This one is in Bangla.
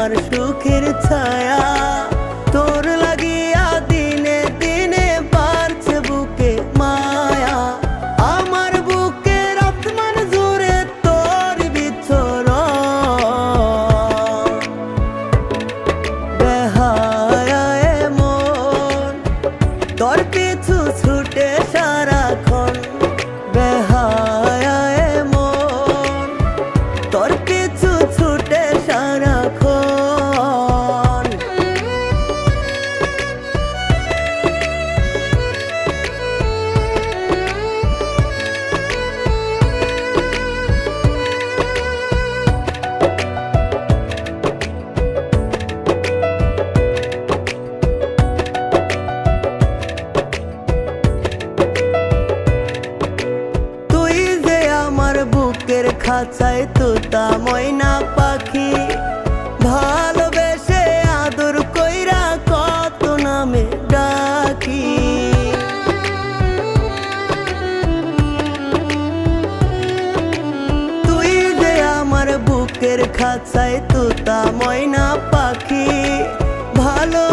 আমার সুখের ছায়া। তোর লাগিয়া দিনে দিনে বাড়ছে বুকে মায়া। আমার বুকের আসমান জুড়ে তোর বিচরণ। বেহায়া মন তোর পিছু ছুটে সারাক্ষণ। বেহায়া মন তোর পিছু ছুটে সারাক্ষণ। বুকের খাঁচায় তোতা ময়না পাখি, ভালোবেসে আদর কইরা কত নামে ডাকি। তুই যে আমার বুকের খাঁচায় তোতা ময়না পাখি, ভালো